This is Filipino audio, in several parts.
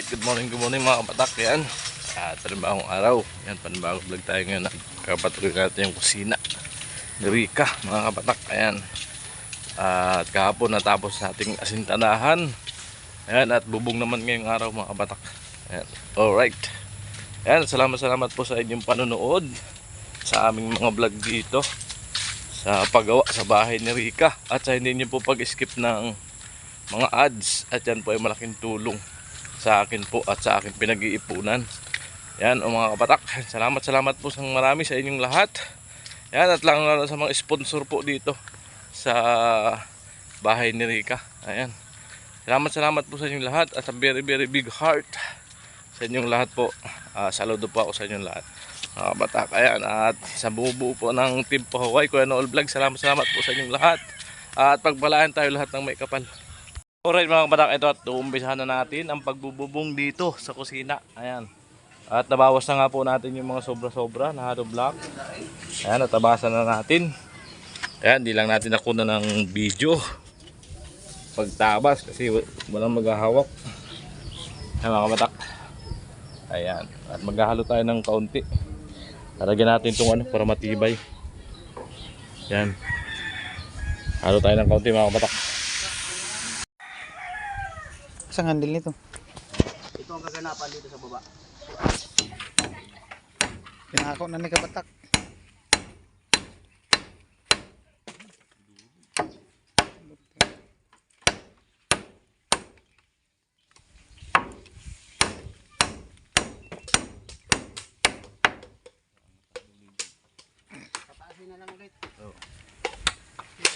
good morning mga kapatak. Yan, panibagong araw. Yan, panibagong vlog tayo ngayon. Kapatuloy natin yung kusina ni Rica mga kapatak. Ayan, at kahapon natapos nating asintanahan. Ayan, at bubong naman ngayong araw mga kapatak. Ayan, alright. Ayan, salamat po sa inyong panonood sa aming mga vlog dito sa paggawa sa bahay ni Rica. At sa hindi nyo po pag-skip ng mga ads. At yan po ay malaking tulong sa akin po at sa aking pinag-iipunan. Yan o mga kapatak, salamat po sa marami sa inyong lahat. Yan, at lang sa mga sponsor po dito sa bahay ni Rica. Ayan, salamat po sa inyong lahat at a very big heart sa inyong lahat po. Saludo po ako sa inyong lahat mga kapatak. Ayan, at sa buo po ng Team Pahuway, Kuya Noel Vlog, salamat po sa inyong lahat. At pagpalaan tayo lahat ng may kapal. Alright mga kapatak, ito at uumpisahan na natin ang pagbububong dito sa kusina. Ayan. At nabawas na nga po natin yung mga sobra na hollow block. Ayan, natabasan na natin. Ayan, hindi lang natin nakuna ng video pagtabas kasi walang maghahawak. Ayan mga kapatak. Ayan, at maghahalo tayo ng kaunti. Lagyan natin itong para matibay. Ayan. Halo tayo ng kaunti mga kapatak. Isang handle nito. Ito ang kaganapan dito sa baba. Pinako na ni kapatak. Pataasin na lang ulit. Oh.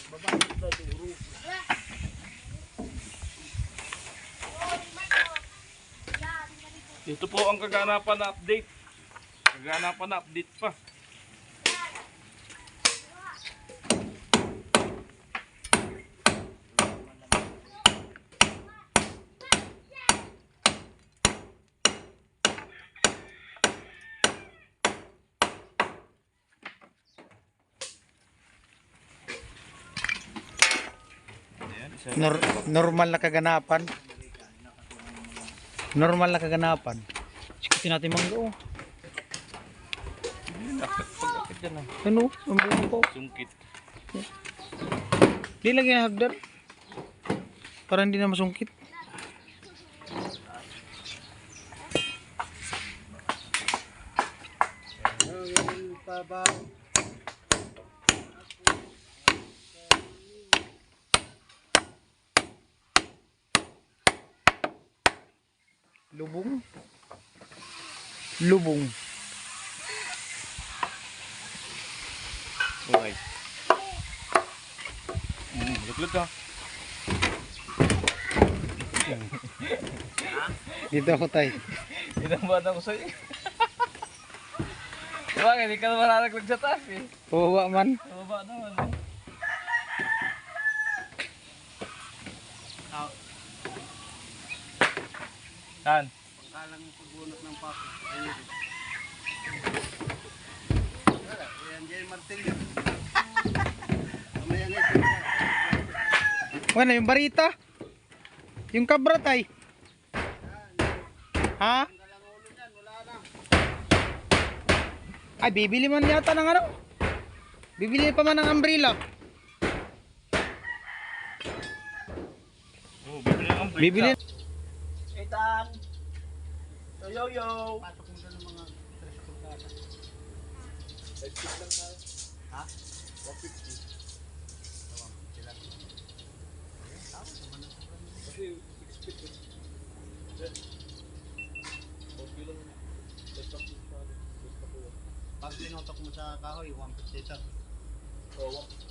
Baba dito duro. Ito po ang kaganapan na update. Kaganapan na update pa. Normal na kaganapan. Normal na kaganapan. Sikutin natin mangga. Pag-akit yan ah. Ano? Ang ko. Sungkit. Di lagi na hagdan. Para hindi na masungkit. Lubong. Okay. Luglug ka. Dito ako tay. Inambad ako sa'yo. Diba, hindi ka naman nalaglag sa taas eh. Pawawa man. Baba naman eh. Saan? Pangkalang pagbunot ng pako. Ayan dyan martilyo. Mamaya na ito. Ano yung barita? Yung kabra tay. Ha? Ay, bibili man yata ng ano? Bibili pa man ng umbrella. Oh, bibili ang brake. Bibili. Ethan! Yo! Patok mo doon ng mga tres sa pagkata. 5 lang tayo. Ha? 150. Kasi 6 pag pinotok mo sa kahoy, 150 ito. Oo, 150.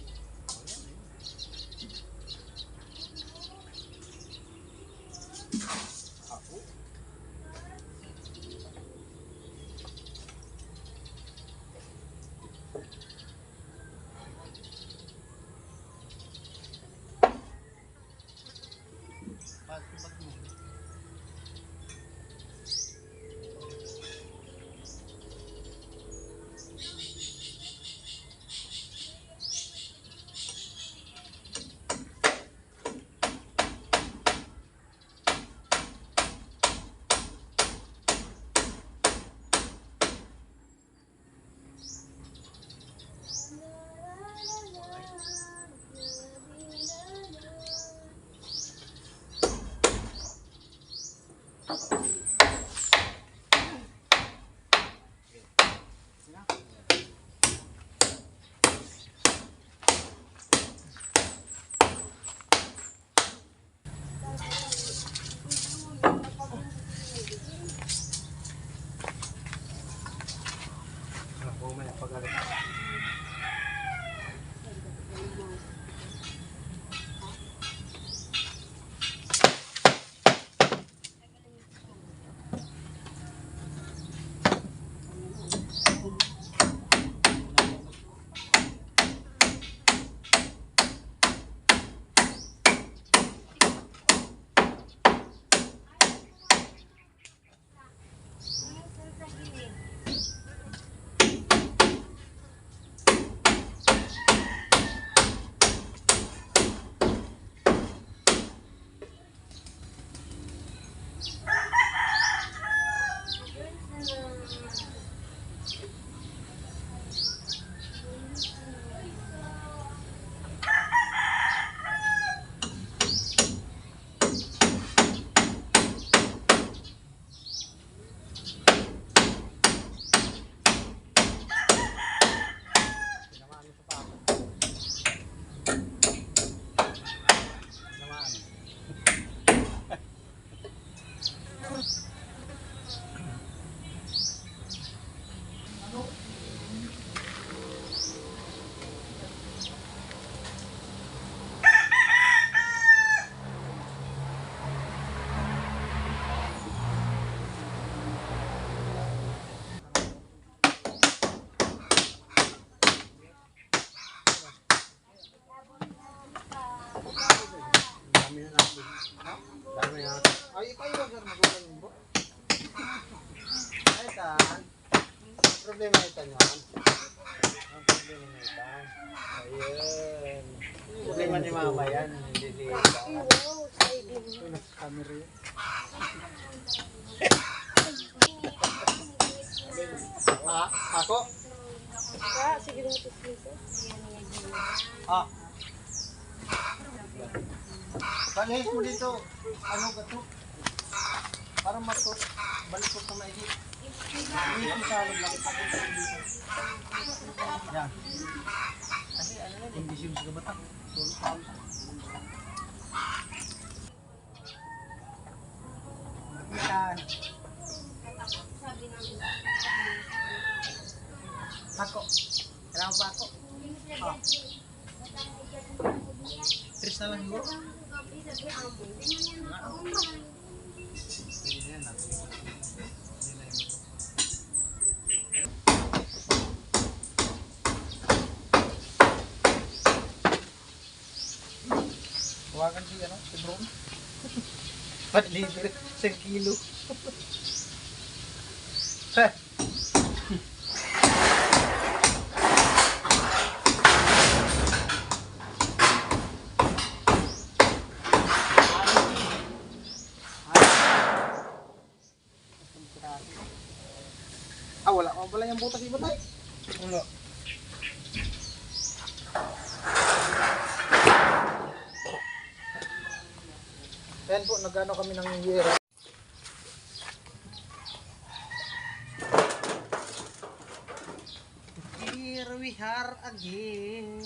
Ay, ikaw yung sir, magulang mo. Ay, tan. Problema ito yan. Ang problema na ito. Ayun. Problema ni mama yan. Hindi si Tan. Ito na sa camera yun. Ako? Sige lang ito. Ah. Palihis mo dito. Ano ka to? Para mato. Balik ko sa maigi. Hindi ko salog lang. Yan. Kasi ano na, kondisyon sa batak. Tulog pa ako. Yan. Pako. Kailangan pako. Ah. Tris na lang siguro. Huwagan si ano, si Bron. Pad-libre, 1 kilo. Ah, wala pa pala yung butas ibatay. Wala. Ayan po, nagano kami ng yero. Here we are again.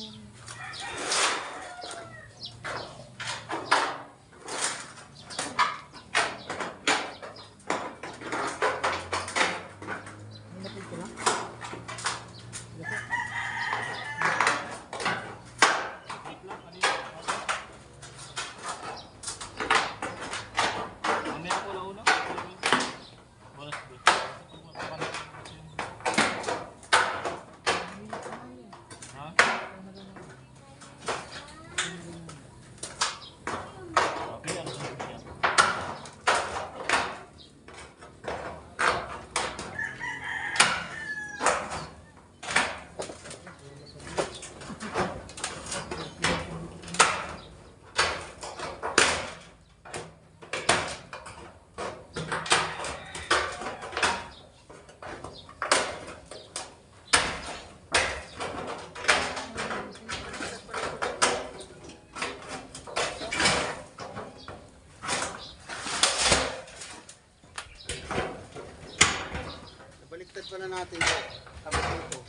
na natin ito. Tapos ito.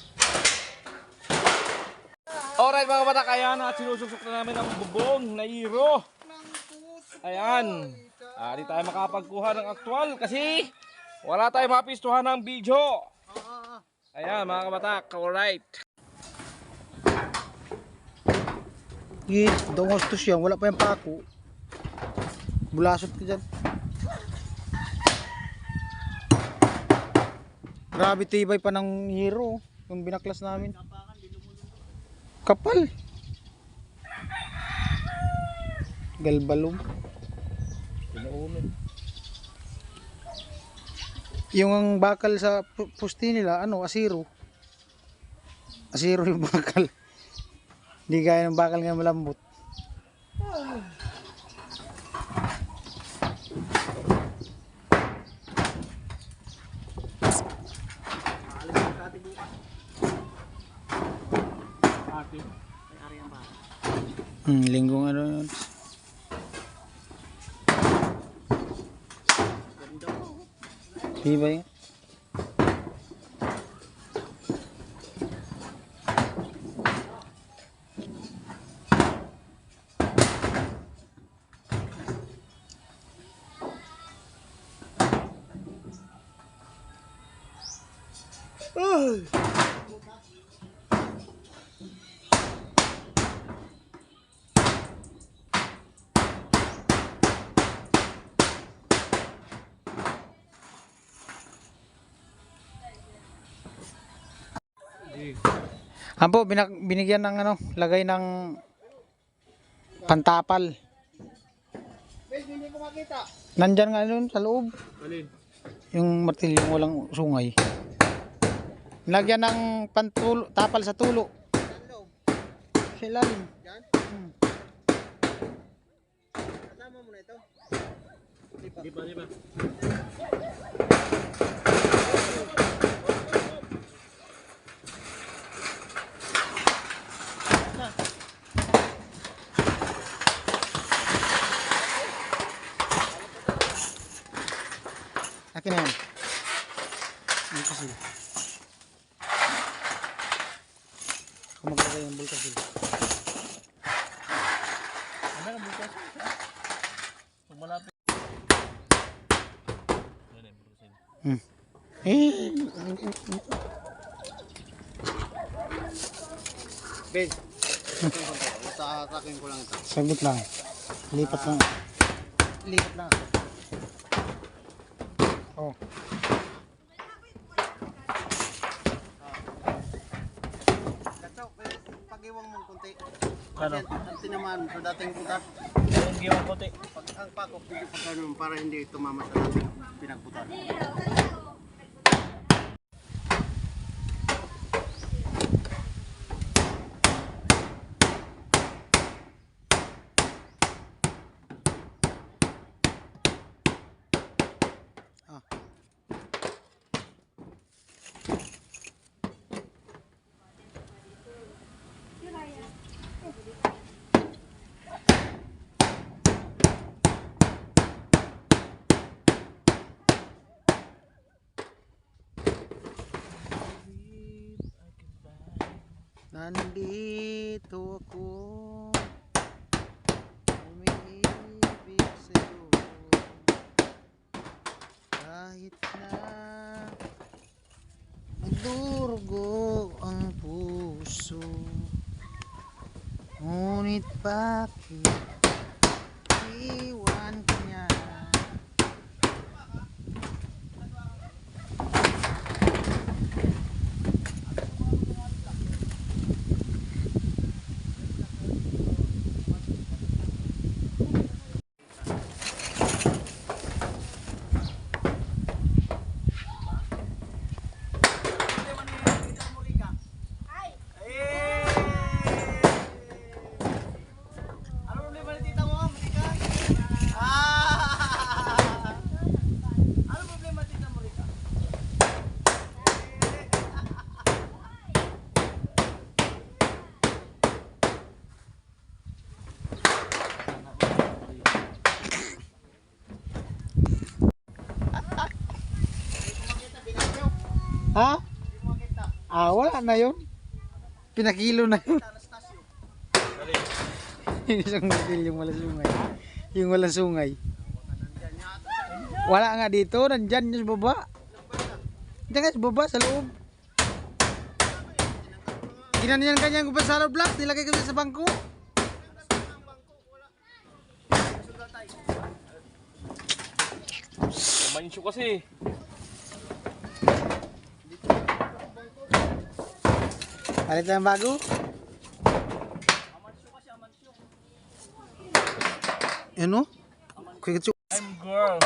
Alright mga kabatak, ayan at sinusuksok na namin ang bubong na hero. Ayan. Di tayo makapagkuha ng aktual kasi wala tayong mapistuhan ng video. Ayan mga kabatak, alright. Yes, daw hostos yan. Wala pa yung pako. Bulasot ka dyan. Grabe tibay pa ng hero. Yung binaklas namin. Kapal. Galbalong. Yung ang bakal sa pusti nila, ano, asiro. Asiro yung bakal. Hindi gaya ng bakal nga malambot. Linggong ano yun. Diba yun? Ampo, binigyan ng ano, lagay ng pantapal. Hindi ko makita. Nandyan nga nun sa loob. Alin? Yung martilyo yung walang sungay. Lagyan ng tapal sa tulo. Sa ilalim. Yan? Kasama mo na ito? Di pa. Akin na yan. Ang kasil. Ako maglagay ng bulkasil. Ano ang bukas? Pag malapit. Ben, sa akin ko lang ito. Sabit lang. Lipat lang. Lipat lang. Oh. Katsaw, pag-iwang mong kunti. Ano? Ang tinamaan sa dating puta. Yung giwang puti. Pag ang pakok, hindi pa ganun para hindi tumama sa dating pinagputan. Nandito ako, umiibig sa'yo, kahit na nagdurugo ang puso, ngunit bakit iwan ka niya? Ha? Wala na yun. Pinakilo na yun. Yung isang model, yung walang sungay. Yung walang sungay. Wala nga dito, nandyan yung sa baba. Diyan nga sa baba, sa loob. Ginanyan kanyang gubad sa block, nilagay ko sa bangko. Mansyo kasi. Palit na bago. Ano? I'm girl.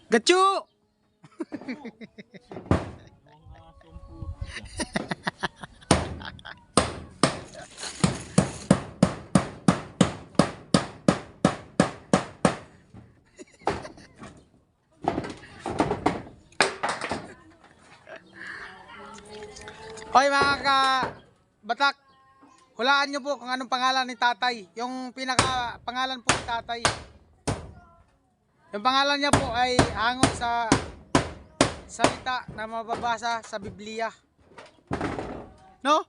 Gachu! Hoy mga ka-batak, hulaan nyo po kung anong pangalan ni tatay. Yung pinaka pangalan po ni tatay. Yung pangalan niya po ay hango sa salita na mababasa sa Biblia. No?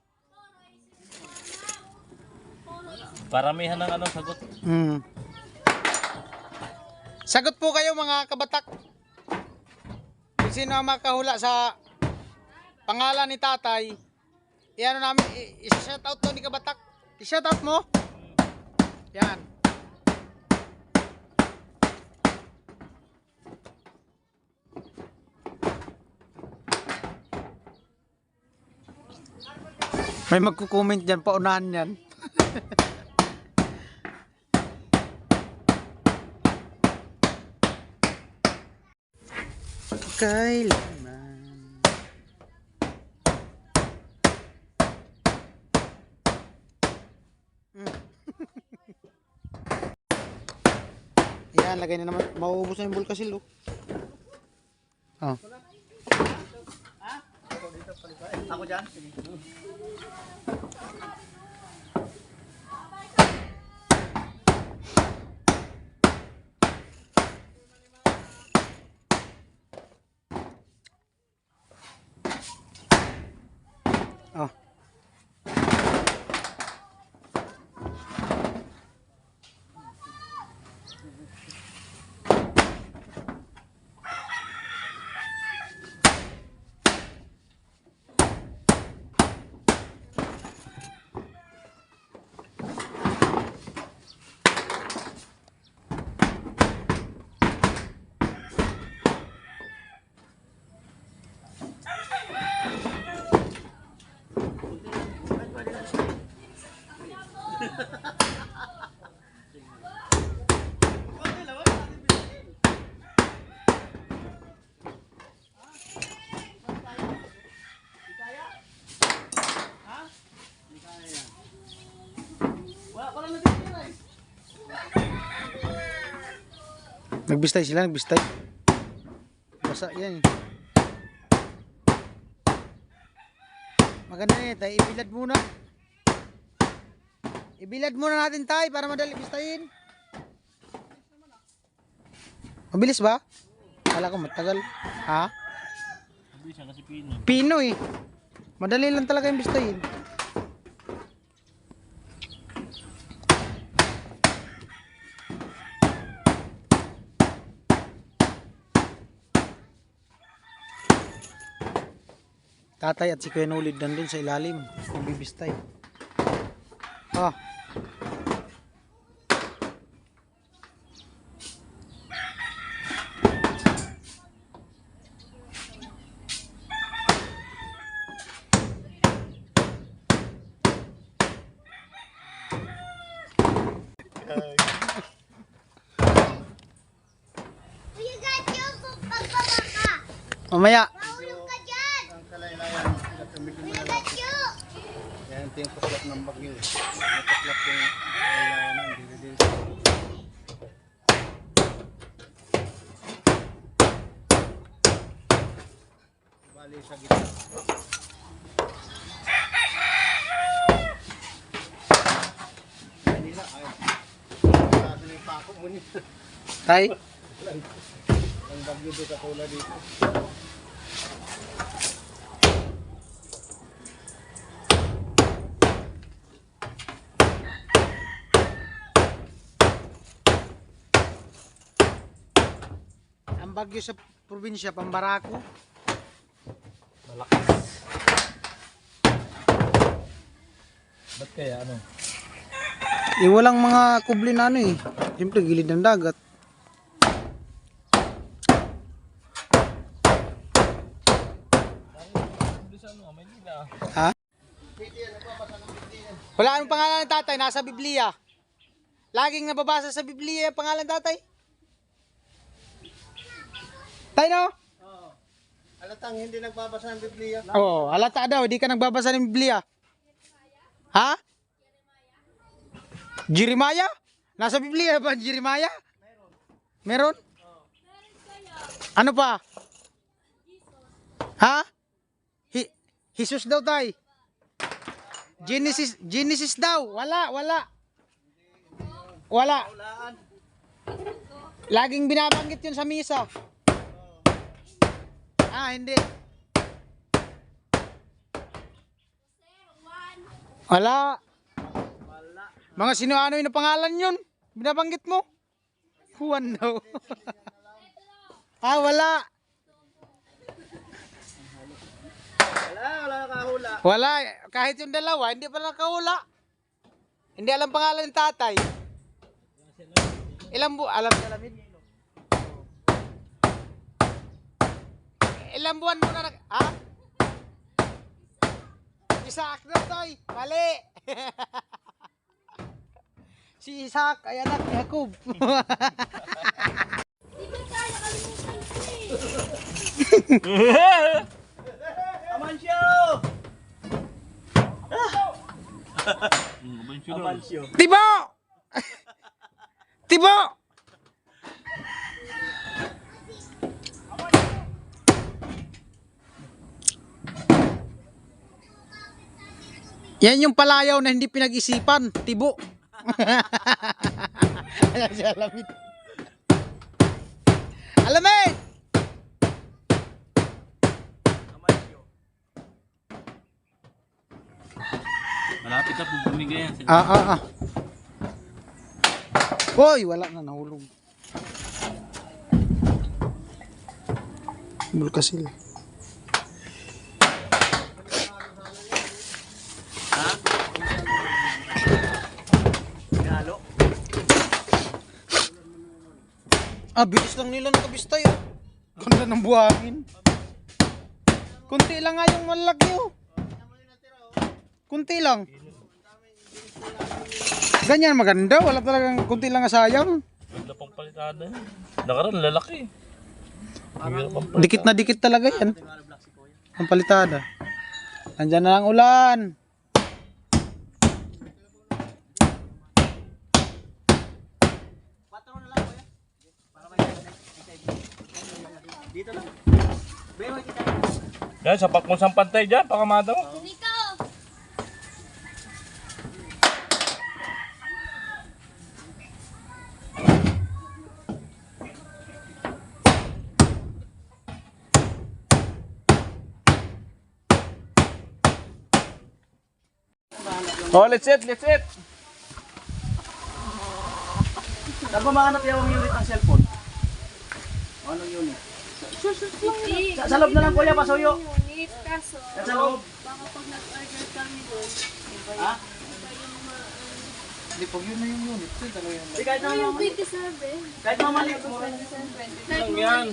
Paramihan ng anong sagot. Sagot po kayo mga kabatak. Kung sino ang makahula sa pangalan ni tatay, i-ano namin, i-shoutout to ni kabatak. I-shoutout mo? Yan. May magko-comment dyan, paunahan yan. Kailanman. Yan, lagay na naman. Mauubos na yung bulkasil, oh. Oh. Ako dyan? Oh. Nagbistay sila, nagbistay. Basa yan eh. Maganda eh, tayo ibilad muna. Ibilad muna natin tayo para madali bistayin. Mabilis ba? Kala ko matagal. Ha? Mabilis yan kasi Pino. Pino eh. Madali lang talaga yung bistayin. Tatay at si Kuya Nulid nandun sa ilalim. Nagbibistay. Oh. Kuya Gadyo, pagbaba ka. Mamaya. Mahulog ka dyan. Ang kalaylayan, gagamitin mo Kuya na lang. Gadyo. Yan, ito yung tuklap ng bagyo. Natuklap yung kalaylayan ng dili-dili. Bali sa gitna. Manila, ay. Sarado na yung pako mo nito. Tay. Ang bagyo doon sa tula dito. Ang bagyo sa probinsya, Pambarako. Ba't kaya ano? Walang mga kubli na ano eh. Siyempre, gilid ng dagat. Ha? Wala anong pangalan ng tatay, nasa Biblia. Laging nababasa sa Biblia yung pangalan ng tatay. Tay no? Oo. Alatang hindi nagbabasa ng Biblia. Oo, halata daw, hindi ka nagbabasa ng Biblia. Ha? Jeremiah? Nasa Biblia ba Jeremiah? Meron. Ano pa? Ha? Jesus daw tay. Genesis daw. Wala. Laging binabanggit yun sa misa. Hindi. Wala. Mga sino-ano yung pangalan yun? Binabanggit mo? Juan daw. Wala. Wala kahula. Wala. Kahit yung dalawa, hindi pa nakahula. Hindi alam pangalan ng tatay. Alam niya lamin? Ilang buwan mo na ha? Isaac na toy. Mali. Si Isaac ay anak ni Jacob. Di ba tayo kalimutan ko eh? Amancio! Amancio. Tibo! Tibo! Yan yung palayaw na hindi pinag-isipan. Tibo. Ayan siya alamit. Alamit! Malapit na po bumigay yan. Hoy, wala na nahulog. Bulkasil. Galo. Bilis lang nila nakabistay oh. Ganda ng buhangin. Kunti lang nga yung malaki oh. Kunti lang. Ganyan maganda, wala talagang kunti lang nga sayang. Ganda pang palitada. Nakaroon, lalaki. Dikit na dikit talaga yan. Ang palitada. Nandyan na ang ulan. Dito lang. Bewa kita. Yan, sapak mo sa pantay dyan, pakamada mo. Dito. Oh, let's eat, let's eat. Saan ba mahanap yung unit ng cellphone? Anong unit? Sa loob na lang kuya, pasuyo. Unit kaso. Sa loob. Baka pag nag-order kami doon. Ha? Hindi, pag yun na yung unit, yun talaga yung Di kahit Yung naman, 27. kahit mamaliit mo. Kahit yan.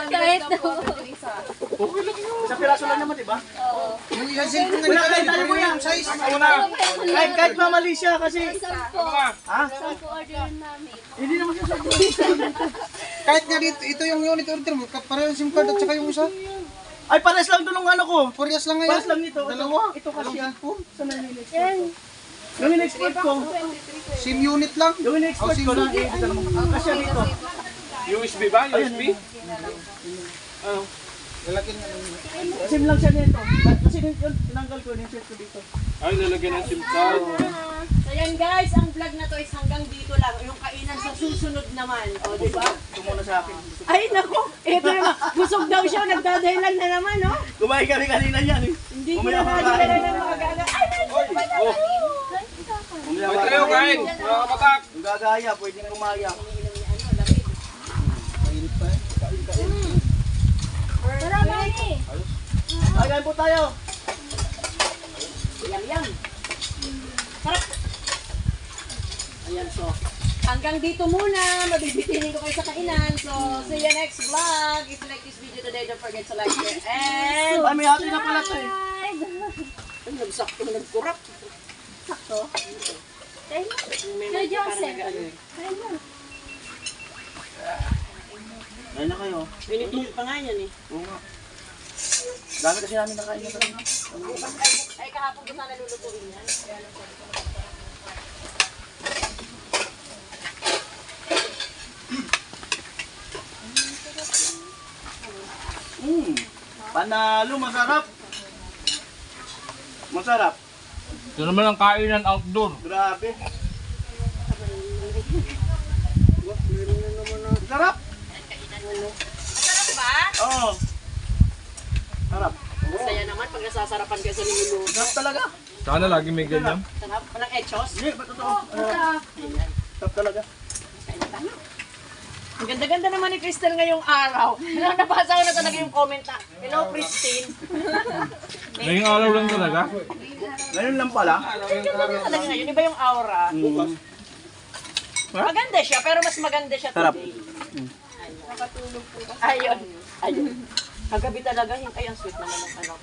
Kahit Sa piraso lang naman, di ba? yung isang cellphone na Wala nila, kahit tayo kuya. yung size. Kahit mamali siya kasi. Sampo. Ha? Sampo order namin. Hindi naman siya sa Kahit nga dito, ito yung unit order mo, pareho yung SIM card at saka yung isa. Ay, pares lang doon ng ano ko. Parehas lang ngayon. Pares lang nito. Dalawa. Ito kasi yan. Saan na yung Yan. Yung in-export ko. SIM unit lang. Yung in-export ko na. Kasi dito. USB ba? USB? Lalagyan nga ng Sim lang siya nito. Kasi yun, tinanggal ko yung set ko dito. Ay, lalagyan ng SIM card. So yan guys, ang vlog na to is hanggang dito lang. Yung kainan sa susunod naman. O, di ba? Ito muna sa akin. Ay, nako. Ito naman. Busog daw siya. Nagdadahilan na naman, no? Kumain kami kanina yan eh. Hindi ko Mamaya na kakain. na ng mga gaga. Ay, Mamaya May tayo kain, mga kabatak. Yung gagaya, pwedeng kumaya. Tara, mami. Ay, kain po tayo. Yam, yam. Sarap. Ayan, so. Hanggang dito muna. Mabibitinin ko kayo sa kainan. So, see you next vlog. If you like this video today, don't forget to like it. And... Ay, may hati na pala to eh. Ay, nagsakto, nagkurap. Sakto. May Kuya mga Joseph. parang nag-ano. Kain mo. Kain na kayo. Minute pa nga yan eh. Oo nga. Dami kasi namin nakain na kanina. Ay, kahapon ko sana lulutuin yan. Panalo, masarap. Masarap. Ito naman ang kainan outdoor. Grabe. Sarap. Masarap ba? Oo. Sarap. Masaya naman pag nasasarapan kayo sa niluluto. Sarap talaga. Sana lagi may ganyan. Sarap. Walang echos. Hindi, ba't totoo? Sarap talaga. Ang ganda-ganda naman ni Crystal ngayong araw. Nabasa ko na talaga yung comment na, hello, Christine. Ngayong araw lang talaga. Ngayon lang pala. Ganda talaga ngayon. Iba yung aura. Maganda siya, pero mas maganda siya Sarap. today. Ayun. Ayun. Kagabi talaga, ay ang sweet naman ng ano.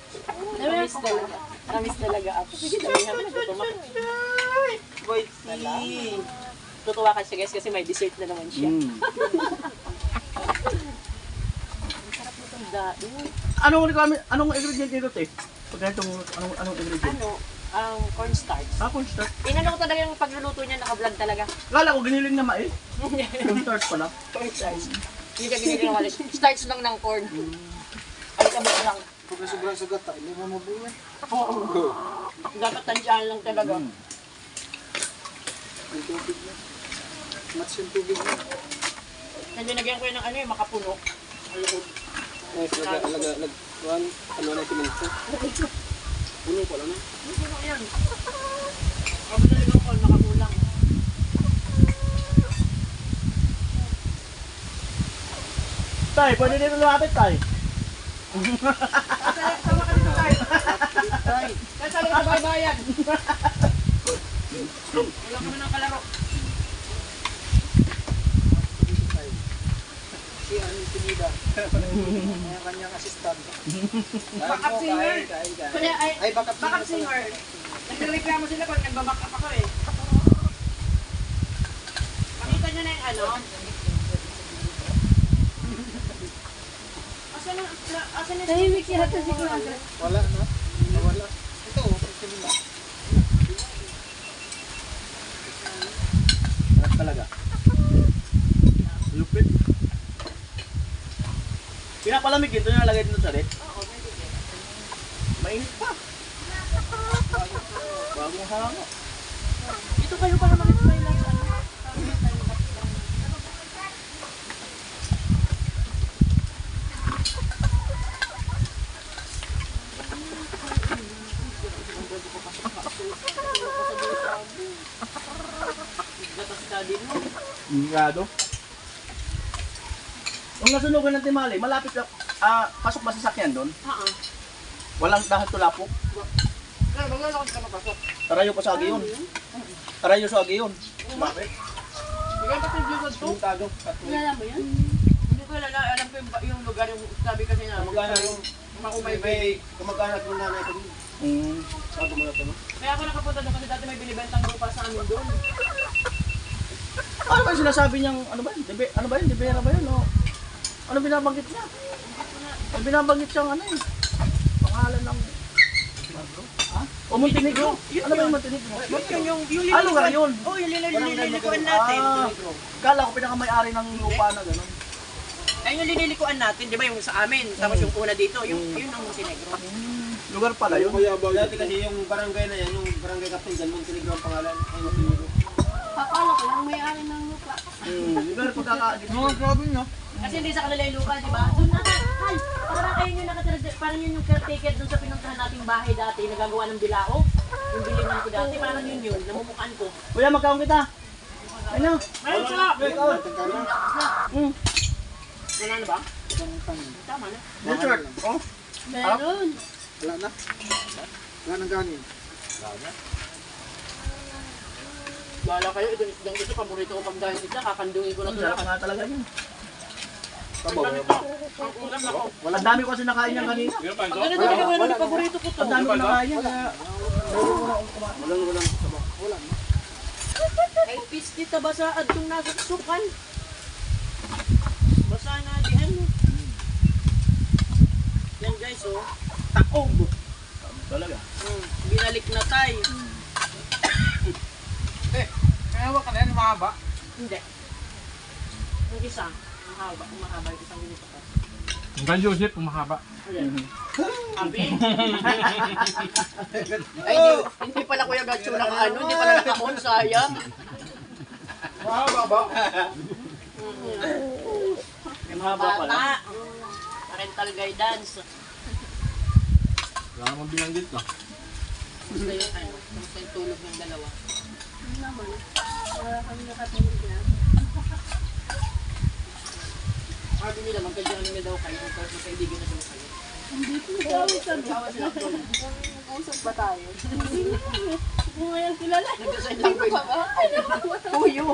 Namiss talaga. Namiss talaga ako. Sabihan mo, natutuwa ka. Boy, Tutuwa kasi guys kasi may dessert na naman siya. Ang daing. Anong ingredient nito, te? Pag ganitong, anong ingredient? Ano, cornstarch. Cornstarch. Inano ko talaga yung pagluluto niya, naka-vlog talaga. Kala ko giniling na mais. Cornstarch pala. Cornstarch. Hindi ka binili ng walis. Starch lang ng corn. Ay, kabot lang. pag sobrang sagat, hindi mo mabuhay. Oo. Dapat tandaan lang talaga. Yung tubig na. Mats yung tubig na. Nandinagyan ko yun ng ano eh, makapuno. Puno ko lang na. Puno yan. Ang madali ng corn, makakulang. Tay, pwede dito lumapit, tay. Sama ka dito tayo. Kasali ka sa baybayan. Wala kami ng kalaro. Si ano yung pinida. Ang kanyang assistant. Backup singer. Kaya Ay, backup backup singer. Nagreklamo sila pag nagbaback up ako eh. Pakita nyo na yung ano. Asan yung Tahimik yata si Kuya. Wala na. Wala. Ito, ito nila. Sarap talaga. Lupit. Pinapalamig ito, nalagay dito sa red. Mainit pa. Bagong hango. dito kayo para mag-try lang sa ano. Sigurado. Kung nasunugan ng timali, malapit na, pasok ba sasakyan doon? Oo. Walang dahil tulapok. Kaya maglalakad ka mapasok. Tarayo pa sa agiyon. Tarayo sa agiyon. Bakit? Bigay pa tayo dito to. Yung tago. Kilala mo yun? Hindi ko alam ko yung lugar yung sabi kasi na. Kamag-anak yung Makumay may kamag-anak yung nanay ko dun. Ako mo na ito, no? Kaya ako nakapunta doon kasi dati may binibentang lupa sa amin doon. Ano ba yung sinasabi niyang, ano ba yun? Ano ba yun? Dibera ba yun? O, ano binabanggit niya? Ano binabanggit siyang ano eh? Pangalan ng... Ha? O Montenegro? Ano ba yung Montenegro? Yung Ano nga yun? Oh, yung Barangay natin. Kala ko pinakamayari ng lupa na gano'n. Ayun yung linilikuan natin, di ba yung sa amin? Tapos yung una dito, yun ang Montenegro. Lugar pala yun. Dati kasi yung barangay na yan, yung barangay captain dyan, Montenegro ang pangalan. Ay, Montenegro. Akala ko lang may-ari ng lupa. Lugar pagkakadito. Grabe nyo. Kasi hindi sa kanila yung lupa, di ba? Doon na, Hal, parang ayun yung nakatira, parang yun yung caretaker doon sa pinuntahan nating bahay dati, nagagawa ng bilao. Yung bilingan ko dati, parang yun, namumukaan ko. Kuya, magkaon kita. Ano? Ayun ka! Hmm. Wala na ba? Tama na. Yes, sir. Oh. Meron. Wala na. Wala nang ganin. Wala kayo, itong ito, paborito ko pag dahil isla, kakandungin ko na ito. Sarap nga talaga yun. Ang ulam ako. Ang dami ko kasi nakain niyan kanina. Ang ganito talaga mo yung paborito ko to. Ang dami ko nakain yan. Kaya... Wala. Ay, piskita ba sa adtong nasuksukan? Basa na dihan mo. Yan guys, oh. Taog. Talaga. Binalik na tayo. Kaya wala ka na yan, mahaba. Hindi. Yung isa, mahaba yung isang ganito ko. Ang kay Joseph, mahaba. Abi? Ay, hindi pala Kuya Gatcho hindi pala nakamon, sayang. Mahaba ba? May mahaba pala. Bata. Parental guidance. Wala namang binanggit ka. Gusto yung ano, gusto yung tulog ng dalawa. Ano naman? Wala kami nakatulog na. Sabi nila, magkadyanin niya daw kayo, tapos magkaibigan na sila kayo. Hindi ko nagawin sabi. Gawa sila ako. Usap ba tayo? Hindi mo ngayon kilala. Nagsasayin lang ko yun. Puyo.